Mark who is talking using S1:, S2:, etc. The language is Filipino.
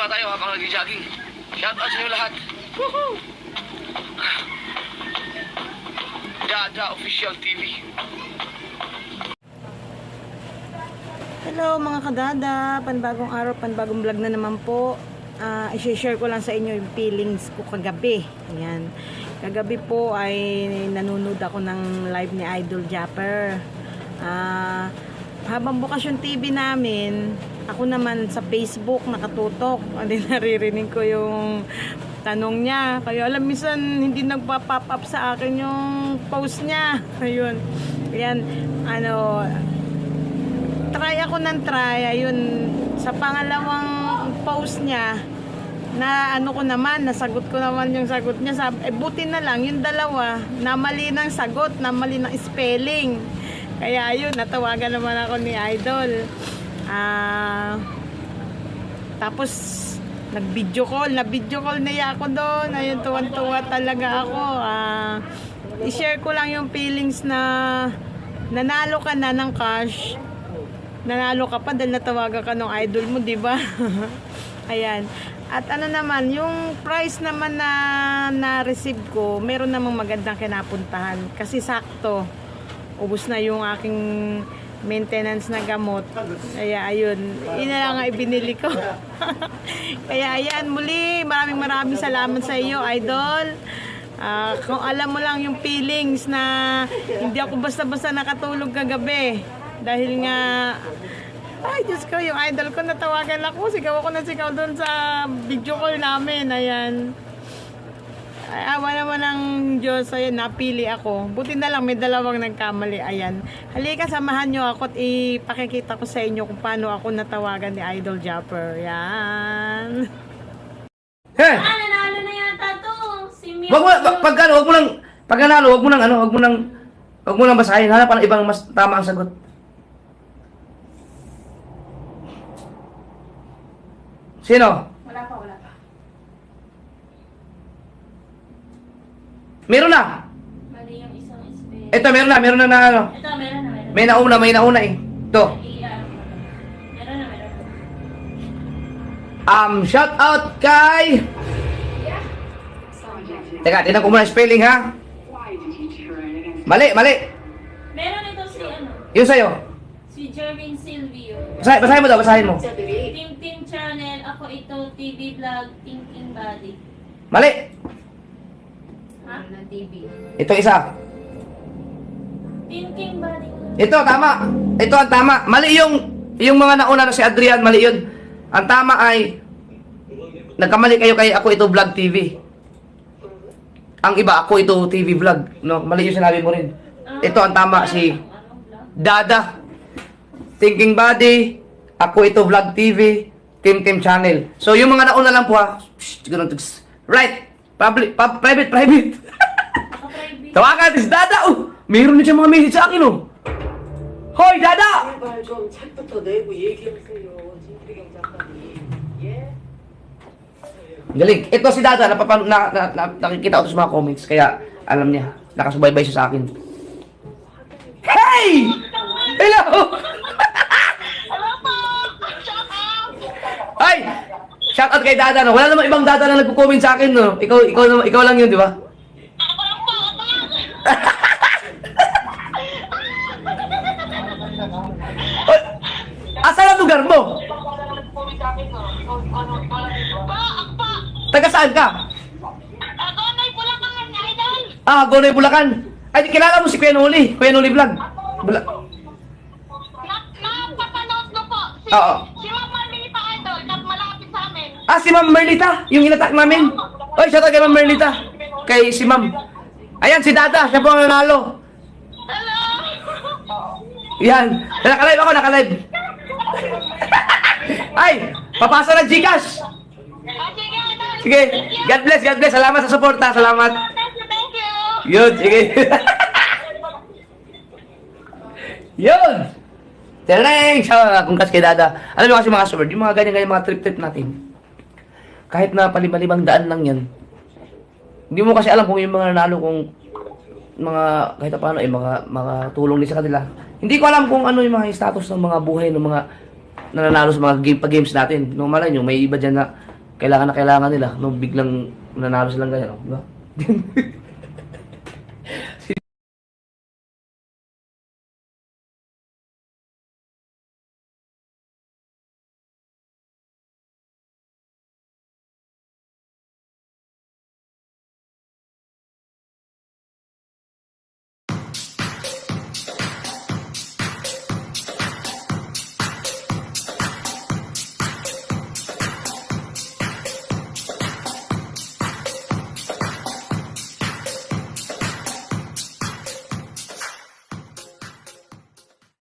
S1: nga tayo habang nag-jogging. Shout out sa inyo lahat. Woohoo! Dada Official TV.
S2: Hello mga kadada, panbagong araw, panbagong vlog na naman po. I-share ko lang sa inyo yung feelings ko kagabi. Ayan. Kagabi po ay nanonood ako ng live ni Idol Japper. Habang bukas yung TV namin, ako naman sa Facebook nakatutok. Hindi naririnig ko yung tanong niya. Kaya alam, minsan hindi nagpa-pop up sa akin yung post niya. Ayun. Ayan. Try ako ng try. Ayun. Sa pangalawang post niya, na ko naman, nasagot ko naman yung sagot niya. Sabi, buti na lang, yung dalawa, na mali ng sagot, na mali ng spelling. Kaya ayun, natawagan naman ako ni Idol. Tapos, nag-video call niya ako doon. Ayun, tuwan-tuwa talaga ako. I-share ko lang yung feelings na nanalo ka na ng cash. Nanalo ka pa dahil natawagan ka ng idol mo, di ba? Ayan. At ano naman, yung price naman na na-receive ko, meron namang magandang kinapuntahan. Kasi sakto, ubos na yung aking maintenance na gamot. Kaya ayun, yun na lang ang ibinili ko. Kaya ayan, muli, maraming salamat sa iyo, idol. Kung alam mo lang yung feelings na hindi ako basta-basta nakatulog kagabi. Dahil nga, ay Diyos ko, yung idol ko natawagan ako, sigaw ako na sigaw doon sa video call namin. Ayan. Ay, awa naman ng Diyos, ayan, napili ako. Buti na lang, may dalawang nagkamali. Ayan. Halika, samahan nyo ako at ipakikita ko sa inyo kung paano ako natawagan ni Idol Japper. Ayan.
S3: Hey!
S4: Nanalo na yata to. Si Mio.
S3: Wag mo nang basahin. Hanap ng ibang mas tama ang sagot. Sino?
S4: Wala pa.
S3: Meron na.
S4: Mali yung isang spell.
S3: Ito, meron na ano.
S4: Ito, meron na.
S3: May nauna eh. Ito.
S4: Meron na.
S3: Shout out kay... Teka, tinan ko muna spelling ha. Mali.
S4: Meron ito si ano?
S3: Yun sa'yo.
S4: Si Jervin Silvio.
S3: Basahin mo.
S4: Team Channel. Ako ito, TV Vlog, Thinking Body.
S3: Mali.
S4: Ha? TV.
S3: Ito isa.
S4: Thinking Body.
S3: Ito, tama. Ito ang tama. Mali yung mga nauna na si Adrian, mali yun. Ang tama ay, nagkamali kayo kay Ako Ito Vlog TV. Ang iba, Ako Ito TV Vlog. No, mali yung sinabi mo rin. Ito ang tama, si Dada. Thinking Body, Ako Ito Vlog TV, Team Channel. So, yung mga nauna lang po ha. Right. Private.
S4: Private.
S3: Tawagan, is Dada. Mayroon na siya mga message sa akin Hoy, Dada!
S5: 제발 좀 책부터 내고 얘기하세요, 진필경 작가님. 예?
S3: Galing. Ito si Dada, nakikita ko ito sa mga comments, kaya alam niya, nakasubaybay siya sa akin. Hey! Hello! Ay! Shout out kay Dada, no? Wala namang ibang Dada na nagko-comment sa akin, no? Ikaw lang yun, di ba? Asan ang lugar mo? Taga saan ka?
S4: Agonay Bulacan, idol.
S3: Gonay, Bulacan. Ay, kilala mo si Kuya Noli Vlog.
S4: Napapanood ko po.
S3: Oo.
S4: Si Ma'am Marlita, idol, at malapit sa amin.
S3: Si Ma'am Merlita, yung inatak namin. Oy, shout out kay Ma'am Merlita. Kay si Ma'am. Ayan, si Dada, siya po ang nanalo.
S4: Hello.
S3: Yan. Nakalive. Ay, papasa na Gcash.
S4: Sige, idol.
S3: Sige, God bless. Salamat sa suporta, salamat.
S4: Thank you.
S3: Yun, sige. Yun. Tereng! Congrats kay Dada. Alam mo kasi mga subord, yung mga ganyan mga trip natin. Kahit na palibang daan lang yan. Hindi mo kasi alam kung yung mga nanalo kung mga kahit paano mga tulong din sa kanila. Hindi ko alam kung ano yung mga status ng mga buhay ng mga nananalo sa mga games natin. No, malay nyo, may iba dyan na kailangan na kailangan nila nung biglang nanalo silang ganyan, oh, di ba?